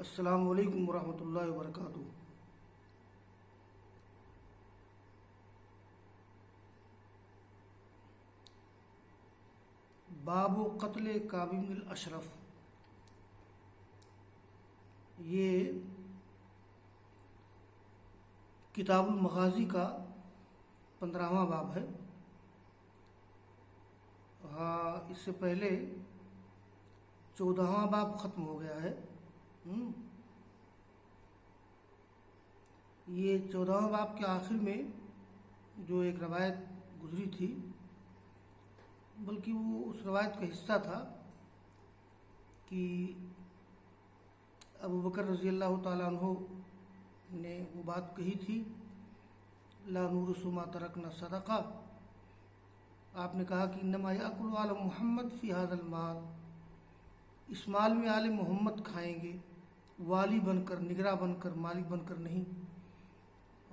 السلام علیکم ورحمۃ اللہ وبرکاتہ۔ باب قتل کعب بن الاشرف، یہ کتاب المغازی کا 15واں باب ہے۔ ہاں، اس سے پہلے 14واں باب ختم ہو گیا ہے۔ یہ 14واں باب کے آخر میں جو ایک روایت گزری تھی، بلکہ وہ اس روایت کا حصہ تھا کہ ابو بکر رضی اللہ تعالیٰ عنہ نے وہ بات کہی تھی، لا نورث ما ترکنا صدقہ۔ آپ نے کہا کہ انما یاکل آل محمد فی ھذا المال، اس مال میں آل محمد کھائیں گے، والی بن کر، نگراں بن کر، مالک بن کر نہیں۔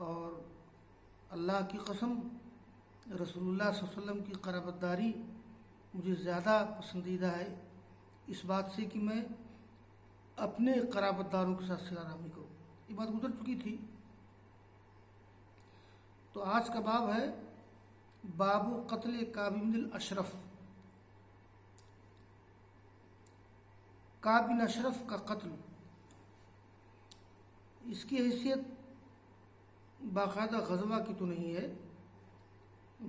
اور اللہ کی قسم، رسول اللہ صلی اللہ علیہ وسلم کی قرابت داری مجھے زیادہ پسندیدہ ہے اس بات سے کہ میں اپنے قرابت داروں کے ساتھ صلہ رحمی کروں۔ یہ بات گزر چکی تھی۔ تو آج کا باب ہے باب قتل کعب بن الاشرف۔ کعب بن اشرف کا قتل، اس کی حیثیت باقاعدہ غزوہ کی تو نہیں ہے،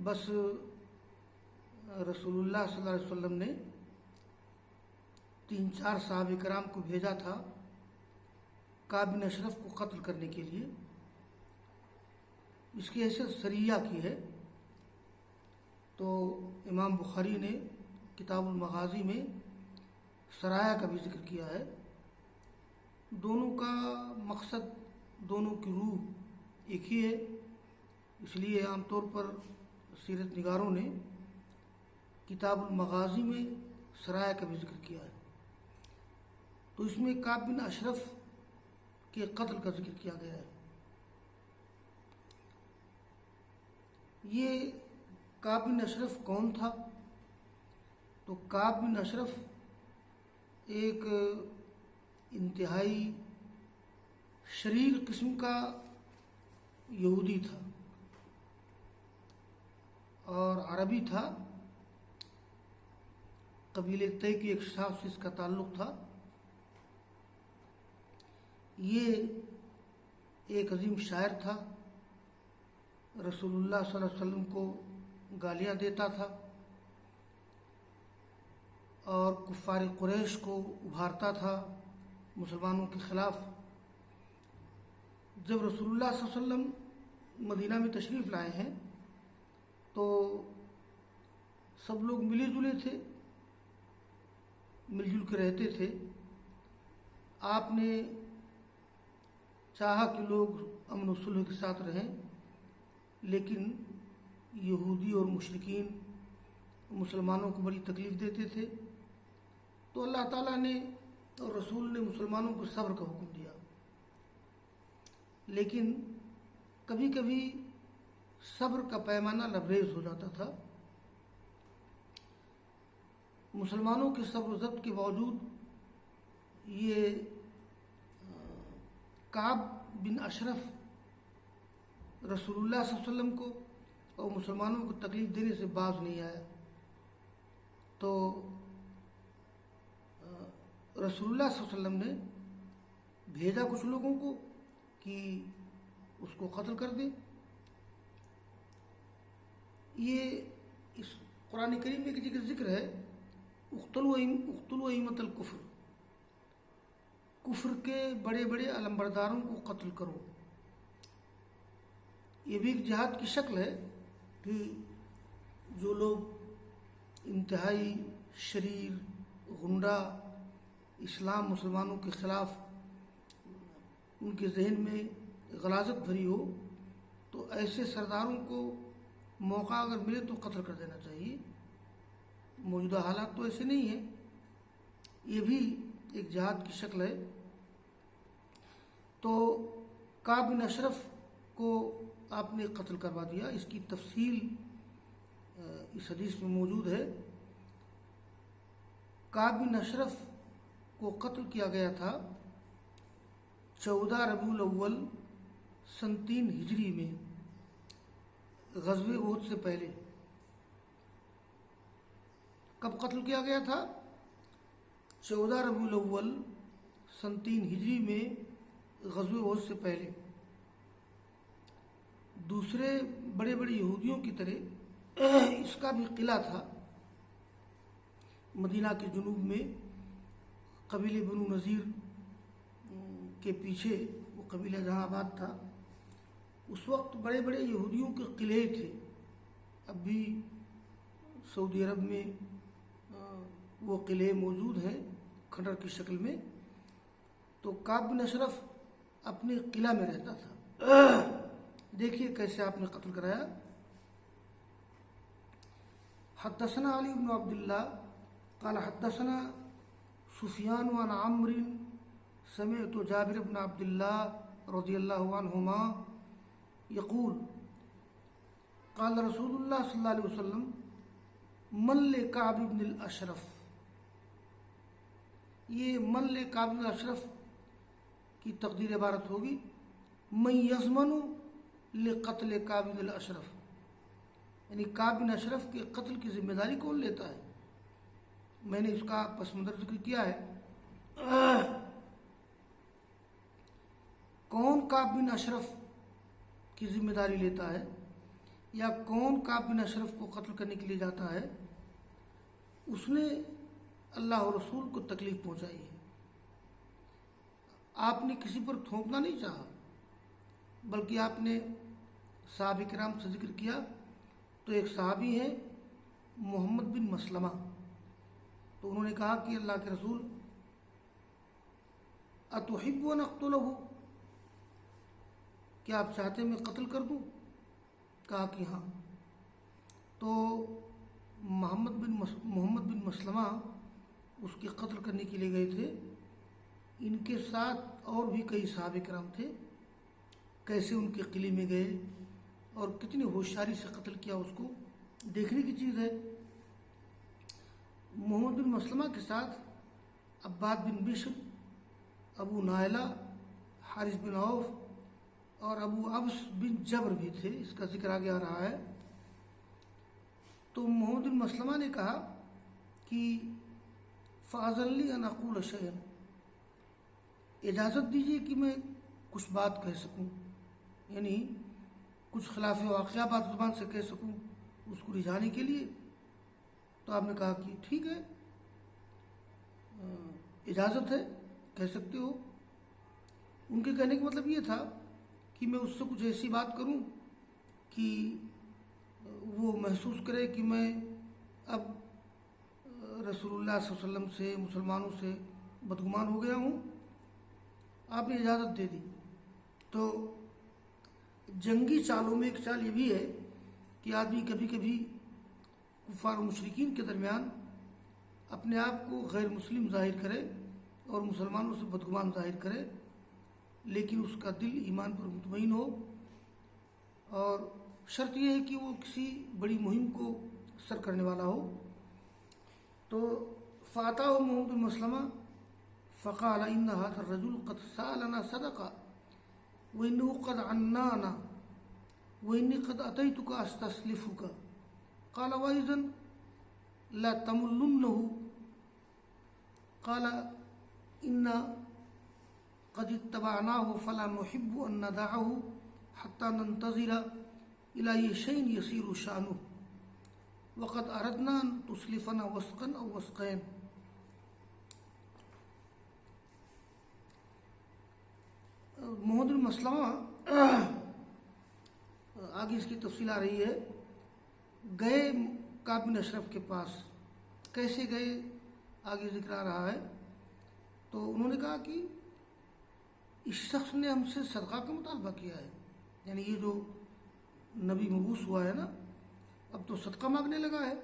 بس رسول اللہ صلی اللہ علیہ وسلم نے 3-4 صحابہ کرام کو بھیجا تھا کعب بن اشرف کو قتل کرنے کے لیے۔ اس کی حیثیت سریہ کی ہے۔ تو امام بخاری نے کتاب المغازی میں سرایہ کا بھی ذکر کیا ہے۔ دونوں کا مقصد، دونوں کی روح ایک ہی ہے، اس لیے عام طور پر سیرت نگاروں نے کتاب المغازی میں سرایہ کا بھی ذکر کیا ہے۔ تو اس میں کعب بن اشرف کے قتل کا ذکر کیا گیا ہے۔ یہ کعب بن اشرف کون تھا؟ تو کعب بن اشرف ایک انتہائی شریر قسم کا یہودی تھا اور عربی تھا۔ قبیلے طے کی ایک شاخ سے اس کا تعلق تھا۔ یہ ایک عظیم شاعر تھا، رسول اللہ صلی اللہ علیہ وسلم کو گالیاں دیتا تھا اور کفار قریش کو ابھارتا تھا مسلمانوں کے خلاف۔ جب رسول اللہ صلی اللہ علیہ وسلم مدینہ میں تشریف لائے ہیں تو سب لوگ ملے جلے تھے، مل جل کے رہتے تھے۔ آپ نے چاہا کہ لوگ امن و صلح کے ساتھ رہیں، لیکن یہودی اور مشرکین مسلمانوں کو بڑی تکلیف دیتے تھے۔ تو اللہ تعالیٰ نے اور رسول نے مسلمانوں کو صبر کا حکم دیا، لیکن کبھی کبھی صبر کا پیمانہ لبریز ہو جاتا تھا۔ مسلمانوں کے صبر و ضبط کے باوجود یہ کعب بن اشرف رسول اللہ صلی اللہ علیہ وسلم کو اور مسلمانوں کو تکلیف دینے سے باز نہیں آیا۔ تو رسول اللہ صلی اللہ علیہ وسلم نے بھیجا کچھ لوگوں کو کہ اس کو قتل کر دے۔ یہ اس قرآن کریم میں ایک ذکر ہے، اقتلوا ائمۃ الکفر، کفر کے بڑے بڑے علمبرداروں کو قتل کرو۔ یہ بھی ایک جہاد کی شکل ہے کہ جو لوگ انتہائی شریر، غنڈہ، اسلام مسلمانوں کے خلاف ان کے ذہن میں غلاظت بھری ہو، تو ایسے سرداروں کو موقع اگر ملے تو قتل کر دینا چاہیے۔ موجودہ حالات تو ایسے نہیں ہیں، یہ بھی ایک جہاد کی شکل ہے۔ تو کعب بن اشرف کو آپ نے قتل کروا دیا۔ اس کی تفصیل اس حدیث میں موجود ہے۔ کعب بن اشرف کو قتل کیا گیا تھا 14 ربیع الاول سن 3 ہجری میں غزوہ احد سے پہلے کب قتل کیا گیا تھا؟ 14 ربیع الاول سن 3 ہجری میں غزوہ احد سے پہلے۔ دوسرے بڑے بڑے یہودیوں کی طرح اس کا بھی قلعہ تھا مدینہ کے جنوب میں، قبیلے بنو نذیر کے پیچھے وہ قبیلہ جہاں آباد تھا۔ اس وقت بڑے بڑے یہودیوں کے قلعے تھے، اب بھی سعودی عرب میں وہ قلعے موجود ہیں کھنڈر کی شکل میں۔ تو کعب بن اشرف اپنے قلعہ میں رہتا تھا۔ دیکھیے کیسے آپ نے قتل کرایا۔ حدثنا علی بن عبداللہ قال حدثنا سفیان عن عمرو سمعت جابر بن عبداللہ رضی اللہ عنہما یقول قال رسول اللہ صلی اللہ علیہ وسلم من لکعب بن الاشرف۔ یہ من لکعب بن الاشرف کی تقدیر عبارت ہوگی من یضمن لقتل کعب بن الاشرف، یعنی کعب بن اشرف کے قتل کی ذمہ داری کون لیتا ہے؟ میں نے اس کا پس منظر ذکر کیا ہے۔ کون کعب بن اشرف کی ذمہ داری لیتا ہے یا کون کعب بن اشرف کو قتل کرنے کے لیے جاتا ہے؟ اس نے اللہ اور رسول کو تکلیف پہنچائی ہے۔ آپ نے کسی پر تھوپنا نہیں چاہا، بلکہ آپ نے صحابہ کرام سے ذکر کیا تو ایک صحابی ہیں محمد بن مسلمہ، تو انہوں نے کہا کہ اللہ کے رسول اتحب ان اقتلہ، کیا آپ چاہتے ہیں میں قتل کر دوں؟ کہا کہ ہاں۔ تو محمد بن مسلمہ اس کے قتل کرنے کے لیے گئے تھے۔ ان کے ساتھ اور بھی کئی صحابہ کرام تھے۔ کیسے ان کے قلعے میں گئے اور کتنی ہوشیاری سے قتل کیا، اس کو دیکھنے کی چیز ہے۔ محمد بن مسلمہ کے ساتھ عباد بن بشر، ابو نائلہ، حارث بن عوف اور ابو ابس بن جبر بھی تھے، اس کا ذکر آگے آ رہا ہے۔ تو محمد بن مسلمہ نے کہا کہ فاذن لی ان اقول شیئا، اجازت دیجیے کہ میں کچھ بات کہہ سکوں، یعنی کچھ خلاف واقعہ بات زبان سے کہہ سکوں اس کو رجھانے کے لیے۔ تو آپ نے کہا کہ ٹھیک ہے، اجازت ہے، کہہ سکتے ہو۔ ان کے کہنے کا مطلب یہ تھا کہ میں اس سے کچھ ایسی بات کروں کہ وہ محسوس کرے کہ میں اب رسول اللہ صلی اللہ علیہ وسلم سے، مسلمانوں سے بدگمان ہو گیا ہوں۔ آپ نے اجازت دے دی۔ تو جنگی چالوں میں ایک چال یہ بھی ہے کہ آدمی کبھی کبھی کفار و مشرکین کے درمیان اپنے آپ کو غیر مسلم ظاہر کرے اور مسلمانوں سے بدگمان ظاہر کرے، لیکن اس کا دل ایمان پر مطمئن ہو، اور شرط یہ ہے کہ وہ کسی بڑی مہم کو سر کرنے والا ہو۔ تو فاتح محمد بن مسلمہ فقال ان هذا الرجل قد سألنا صدقہ وإنه قد عنانا وإني قد أتيتك أستسلفك قال وإذن لا تملنه قال إن قد اتبعناه فلا نحب أن ندعه حتى ننتظر إلى شيء يصير شأنه وقد أردنا أن تسلفنا وسقا أو وسقين۔ محمد بن مسلمہ آگے اس کی تفصیل آ رہی ہے، گئے کعب بن اشرف کے پاس۔ کیسے گئے آگے ذکر آ رہا ہے۔ تو انہوں نے کہا کہ اس شخص نے ہم سے صدقہ کا مطالبہ کیا ہے، یعنی یہ جو نبی مبعوث ہوا ہے نا، اب تو صدقہ مانگنے لگا ہے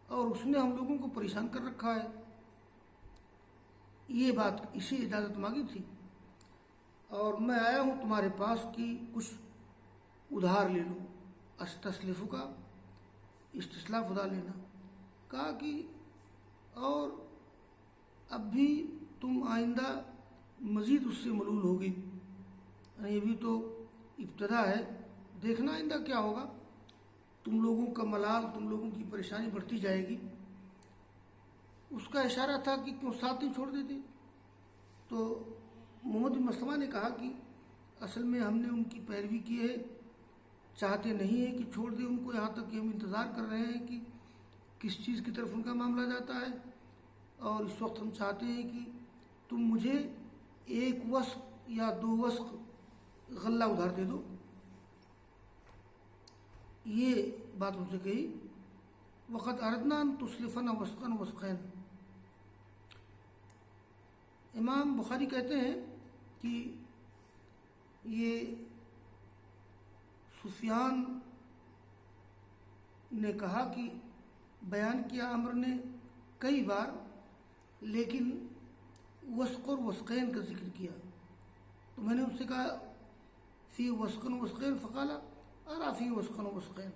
اور اس نے ہم لوگوں کو پریشان کر رکھا ہے۔ یہ بات اسی اجازت مانگی تھی، اور میں آیا ہوں تمہارے پاس کہ کچھ ادھار لے لوں۔ استسلف کا استصلاف ادا لینا۔ کہا کہ اور اب بھی تم آئندہ مزید اس سے ملول ہوگی. یعنی یہ بھی تو ابتدا ہے، دیکھنا آئندہ کیا ہوگا. تم لوگوں کا ملال، تم لوگوں کی پریشانی بڑھتی جائے گی. اس کا اشارہ تھا کہ کیوں ساتھ نہیں چھوڑ دیتے. تو محمد بن مسلمہ نے کہا کہ اصل میں ہم نے ان کی پیروی کی ہے، چاہتے نہیں ہیں کہ چھوڑ دیں ان کو، یہاں تک کہ ہم انتظار کر رہے ہیں کہ کس چیز کی طرف ان کا معاملہ جاتا ہے. اور اس وقت ہم چاہتے ہیں کہ تم مجھے 1 وسق یا 2 وسق غلہ ادھار دے دو. یہ بات ان سے کہی. وقت اردنا ان تسلفنا وسقن وسقین. امام بخاری کہتے ہیں کہ یہ سفیان نے کہا کہ بیان کیا عمر نے کئی بار، لیکن وسق اور وسقین کا ذکر کیا. تو میں نے ان سے کہا فی وسقن وسقین، فقالا ارا فی وسقن وسقین.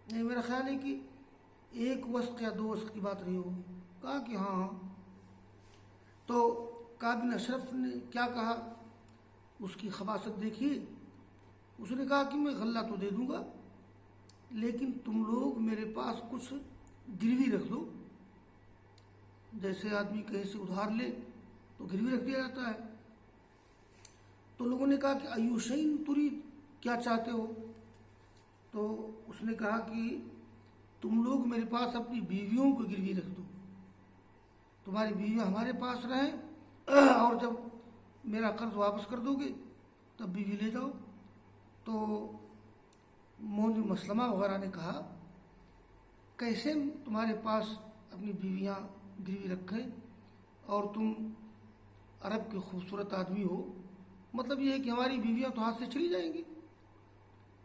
نہیں، میرا خیال ہے کہ 1 وسق یا 2 وسق کی بات رہی ہوگی. کہا کہ ہاں ہاں. تو کعب بن اشرف نے کیا کہا، اس کی خباثت دیکھیے. اس نے کہا کہ میں غلہ تو دے دوں گا، لیکن تم لوگ میرے پاس کچھ گروی رکھ دو. جیسے آدمی کہیں سے ادھار لے تو گروی رکھ دیا جاتا ہے. تو لوگوں نے کہا کہ ایوشین ترید، کیا چاہتے ہو؟ تو اس نے کہا کہ تم لوگ میرے پاس اپنی بیویوں کو گروی رکھ دو، تمہاری بیویاں ہمارے پاس رہیں، اور جب میرا قرض واپس کر دو گے تب بیوی لے جاؤ. تو محمد بن مسلمہ وغیرہ نے کہا کیسے تمہارے پاس اپنی بیویاں گروی رکھیں اور تم عرب کے خوبصورت آدمی ہو، مطلب یہ ہے کہ ہماری بیویاں تو ہاتھ سے چلی جائیں گی.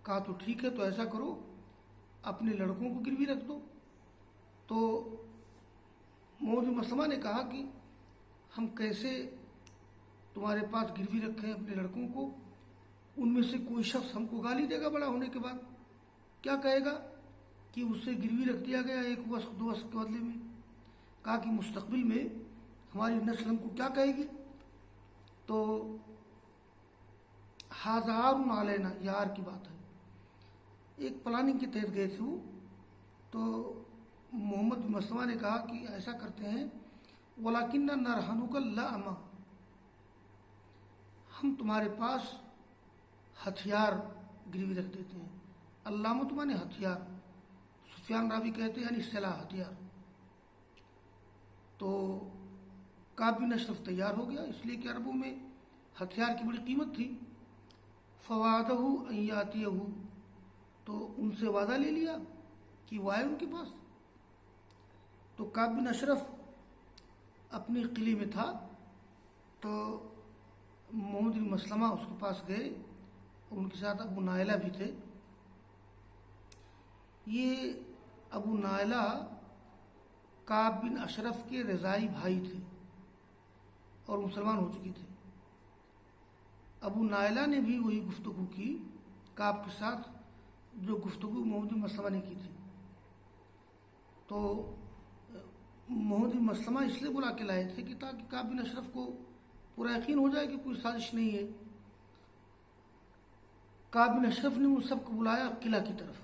کہا تو ٹھیک ہے، تو ایسا کرو اپنے لڑکوں کو گروی رکھ دو. تو محمد بن مسلمہ نے کہا کہ ہم کیسے تمہارے پاس گروی رکھیں اپنے لڑکوں کو؟ ان میں سے کوئی شخص ہم کو گالی دے گا بڑا ہونے کے بعد. کیا کہے گا کہ اس سے گروی رکھ دیا گیا 1 وسق 2 وسق کے بدلے میں. کہا کہ مستقبل میں ہماری نسل ہم کو کیا کہے گی. تو ہزار علینا، یار کی بات ہے. ایک پلاننگ کے تحت گئے تھے وہ. تو محمد بن مسلمہ نے کہا کہ ایسا کرتے ہیں وَلَكِنَّا نَرْهَنُكَ اللَّأَمَ، ہم تمہارے پاس ہتھیار گروی رکھ دیتے ہیں. علامت مانے ہتھیار. سفیان راوی کہتے ہیں یعنی سلاح، ہتھیار. تو کعب بن اشرف تیار ہو گیا، اس لیے کہ عربوں میں ہتھیار کی بڑی قیمت تھی. فوعدہ ان یاتیہ، تو ان سے وعدہ لے لیا کہ وہ آئے ان کے پاس. تو کعب بن اشرف اپنی قلعے میں تھا. تو محمد بن مسلمہ اس کے پاس گئے، ان کے ساتھ ابو نائلہ بھی تھے. یہ ابو نائلہ کعب بن اشرف کے رضائی بھائی تھے اور مسلمان ہو چکے تھے. ابو نائلہ نے بھی وہی گفتگو کی کعب کے ساتھ جو گفتگو محمد بن مسلمہ نے کی تھی. تو محمد بن مسلمہ اس لیے بلا کے لائے تھے کہ تاکہ کعب بن اشرف کو پورا یقین ہو جائے کہ کوئی سازش نہیں ہے. کعب بن اشرف نے ان سب کو بلایا قلعہ کی طرف.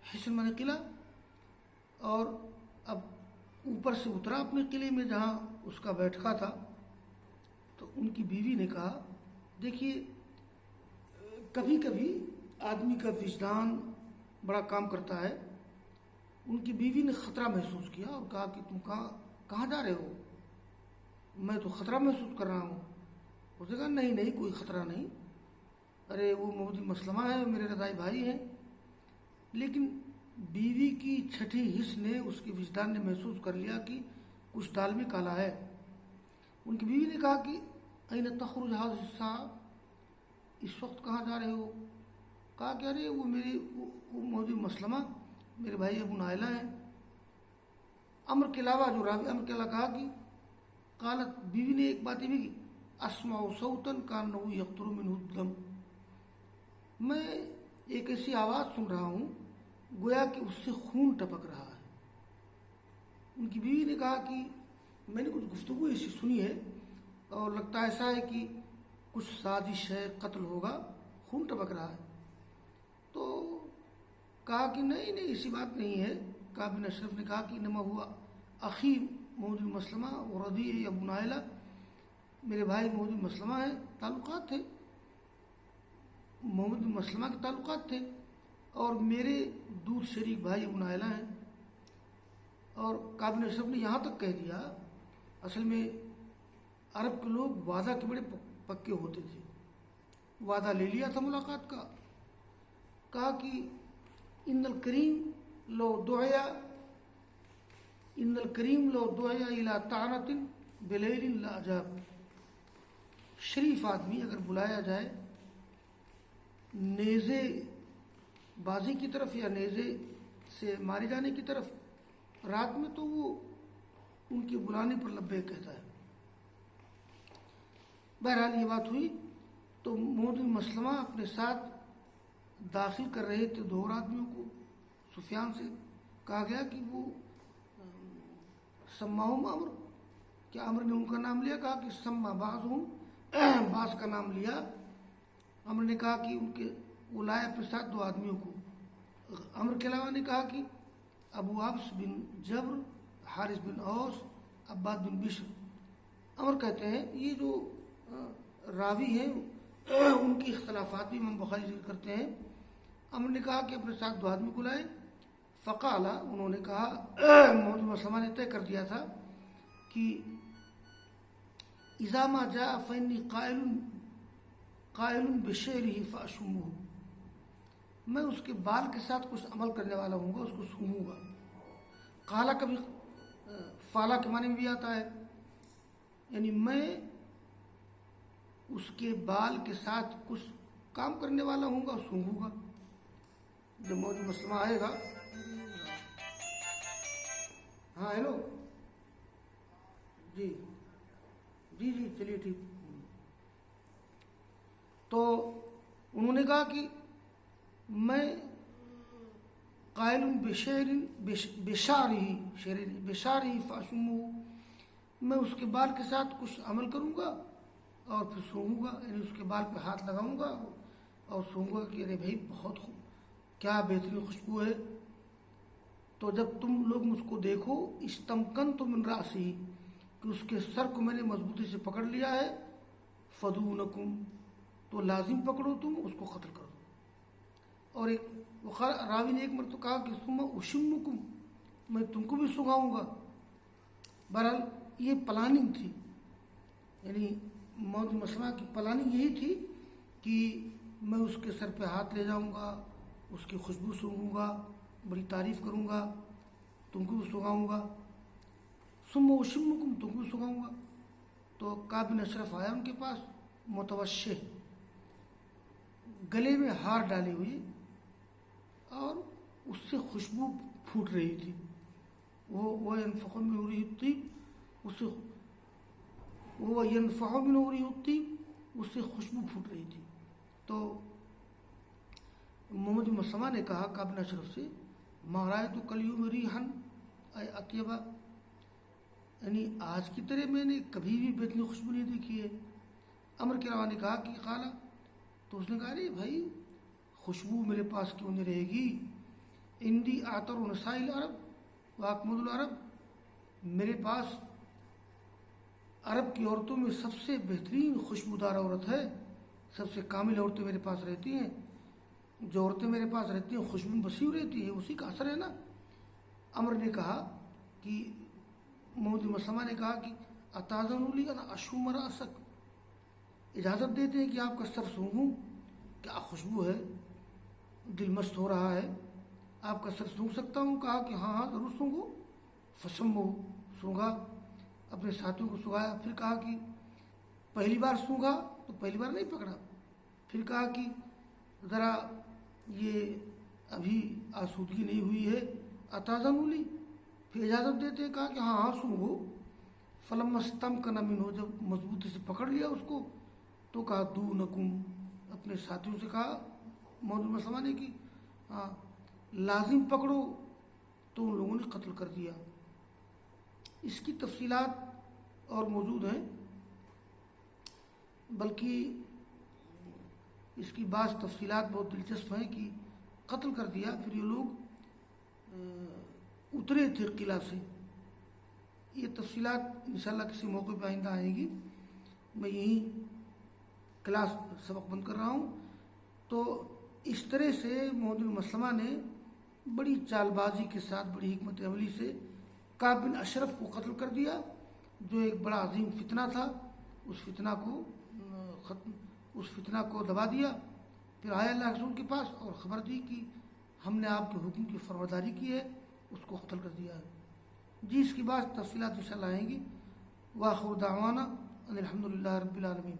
حصن مانے قلعہ. اور اب اوپر سے اترا اپنے قلعے میں جہاں اس کا بیٹھکا تھا. تو ان کی بیوی نے کہا دیکھیے، کبھی کبھی آدمی کا وجدان بڑا کام کرتا ہے. ان کی بیوی نے خطرہ محسوس کیا اور کہا کہ تم کہاں جا رہے ہو؟ میں تو خطرہ محسوس کر رہا ہوں. اس نے کہا نہیں کوئی خطرہ نہیں، ارے وہ محمد بن مسلمہ ہے، میرے رضائی بھائی ہیں. لیکن بیوی کی چھٹی حص نے، اس کے وجدان نے محسوس کر لیا کہ کچھ دال میں کالا ہے. ان کی بیوی نے کہا کہ این تخرج هذه الساعة، اس وقت کہاں جا رہے ہو؟ کہا کہ ارے وہ محمد بن مسلمہ میرے بھائی ابو نائلہ ہیں. امر کے علاوہ جو راوی امر کے علاوہ کہا کہ قالت، بیوی نے ایک بات یہ بھی کی اسمع صوتا کانه یقطر منه الدم، میں ایک ایسی آواز سن رہا ہوں گویا کہ اس سے خون ٹپک رہا ہے. ان کی بیوی نے کہا کہ میں نے کچھ گفتگو ایسی سنی ہے اور لگتا ایسا ہے کہ کچھ سازش ہے، قتل ہوگا، خون ٹپک رہا ہے۔ تو کہا کہ نہیں نہیں، ایسی بات نہیں ہے۔ کعب بن اشرف نے کہا کہ انما ہوا اخی محمد بن مسلمہ اور رضیع ابو نائلہ، میرے بھائی محمد بن مسلمہ ہیں، تعلقات تھے، محمد بن مسلمہ کے تعلقات تھے، اور میرے دودھ شریک بھائی ابو نائلہ ہیں۔ اور کعب بن اشرف نے یہاں تک کہہ دیا، اصل میں عرب کے لوگ وعدہ کے بڑے پکے ہوتے تھے، وعدہ لے لیا تھا ملاقات کا۔ کہا کہ ان الکریم لو دعیا الی طعنۃ بلیل لاجاب، شریف آدمی اگر بلایا جائے نیزے بازی کی طرف یا نیزے سے مارے جانے کی طرف رات میں، تو وہ ان کے بلانے پر لبیک کہتا ہے۔ بہرحال یہ بات ہوئی تو محمد بن مسلمہ اپنے ساتھ داخل کر رہے تھے دو اور آدمیوں کو۔ سفیان سے کہا گیا کہ وہ سماہم عمر، کیا عمر نے ان کا نام لیا؟ کہا کہ سما بعضہم، بعض کا نام لیا۔ عمر نے کہا کہ ان کے وہ لائے اپنے ساتھ دو آدمیوں کو۔ عمر کے علاوہ نے کہا کہ ابو عبس بن جبر، حارث بن اوس، عباد بن بشر۔ عمر کہتے ہیں یہ جو راوی ہیں ان کی اختلافات بھی امام بخاری ذکر کرتے ہیں۔ عمر نے کہا کہ اپنے ساتھ دو آدمی کو لائے۔ فقال، انہوں نے کہا، محمد مسلمہ نے طے کر دیا تھا کہ اذا ما جاء فانی قائل بشعرہ فاشمہ، میں اس کے بال کے ساتھ کچھ عمل کرنے والا ہوں گا، اس کو سونگوں گا۔ قالا کبھی فالا کے معنی میں بھی آتا ہے، یعنی میں اس کے بال کے ساتھ کچھ کام کرنے والا ہوں گا، سونگوں گا۔ جب موضوع مسلمہ آئے گا، ہاں ہیلو، جی جی جی چلیے ٹھیک۔ تو انہوں نے کہا کہ میں قائل بشعرہ فاشمہ، میں اس کے بال کے ساتھ کچھ عمل کروں گا اور پھر سونگوں گا، یعنی اس کے بال پہ ہاتھ لگاؤں گا اور سونگوں گا کہ ارے بھائی بہت کیا بہترین خوشبو ہے۔ تو جب تم لوگ مجھ کو دیکھو، استمکنت من رأسہ، کہ اس کے سر کو میں نے مضبوطی سے پکڑ لیا ہے، فدونکم، تو لازم پکڑو تم اس کو قتل کر دو۔ اور ایک راوی نے ایک مرتبہ کہا کہ ثم اشمکم، میں تم کو بھی سنگاؤں گا۔ بہرحال یہ پلاننگ تھی، یعنی محمد مسلمہ کی پلاننگ یہی تھی کہ میں اس کے سر پہ ہاتھ لے جاؤں گا، اس کی خوشبو سونگوں گا، بڑی تعریف کروں گا، تم کو بھی سنگاؤں گا، ثم اشمکم، تم کو بھی سنگاؤں گا۔ تو کعب بن اشرف آیا ان کے پاس، متوشح، گلے میں ہار ڈالی ہوئی اور اس سے خوشبو پھوٹ رہی تھی، وہ ينفخ من نوره الطيب، اس سے خوشبو پھوٹ رہی تھی۔ تو محمد بن مسلمہ نے کہا کعب بن اشرف سے، ما رأیت اليوم ریحا اطیبا، یعنی آج کی طرح میں نے کبھی بھی بہترین خوشبو نہیں دیکھی ہے۔ عمر کے علاوہ نے کہا کہ قالا، تو اس نے کہا ارے بھائی خوشبو میرے پاس کیوں نہیں رہے گی؟ اندی اعطر نساء العرب واکمل العرب، میرے پاس عرب کی عورتوں میں سب سے بہترین خوشبودار عورت ہے، سب سے کامل عورتیں میرے پاس رہتی ہیں، جو عورتیں میرے پاس رہتی ہیں خوشبو بسی رہتی ہے، اسی کا اثر ہے نا۔ عمر نے کہا کہ محمد مسلمہ نے کہا کہ اتاذن لی ان اشم راسک، اجازت دیتے ہیں کہ آپ کا سر سونگوں؟ کیا خوشبو ہے، دل مست ہو رہا ہے، آپ کا سر سونگ سکتا ہوں؟ کہا کہ ہاں ہاں ضرور سونگو۔ فشمو، سونگا، اپنے ساتھیوں کو سنگایا۔ پھر کہا کہ پہلی بار سونگا تو پہلی بار نہیں پکڑا، پھر کہا کہ ذرا یہ ابھی آسودگی نہیں ہوئی ہے، اتاذن لی، پھر اجازت دیتے ہیں؟ کہا کہ ہاں ہاں سونگو۔ فلما استمکن منہ، جب مضبوطی سے پکڑ لیا اس کو تو کہا دونکم، اپنے ساتھیوں سے کہا محمد مسلمہ نے کہ ہاں لازم پکڑو، تو ان لوگوں نے قتل کر دیا۔ اس کی تفصیلات اور موجود ہیں، بلکہ اس کی بعض تفصیلات بہت دلچسپ ہیں کہ قتل کر دیا، پھر یہ لوگ اترے تھے قلعہ سے. یہ تفصیلات انشاءاللہ کسی موقع پہ آئندہ آئے گی. میں یہیں کلاس سبق بند کر رہا ہوں. تو اس طرح سے محمد بن مسلمہ نے بڑی چال بازی کے ساتھ، بڑی حکمت عملی سے کعب بن اشرف کو قتل کر دیا، جو ایک بڑا عظیم فتنہ تھا. اس فتنہ کو دبا دیا. پھر آیا اللہ رسول کے پاس اور خبر دی کہ ہم نے آپ کے حکم کی فرمانبرداری کی ہے، اس کو قتل کر دیا ہے. جی اس کی بعض تفصیلات انشاءاللہ آئیں گی. وآخر دعوانا ان الحمدللہ رب العالمین.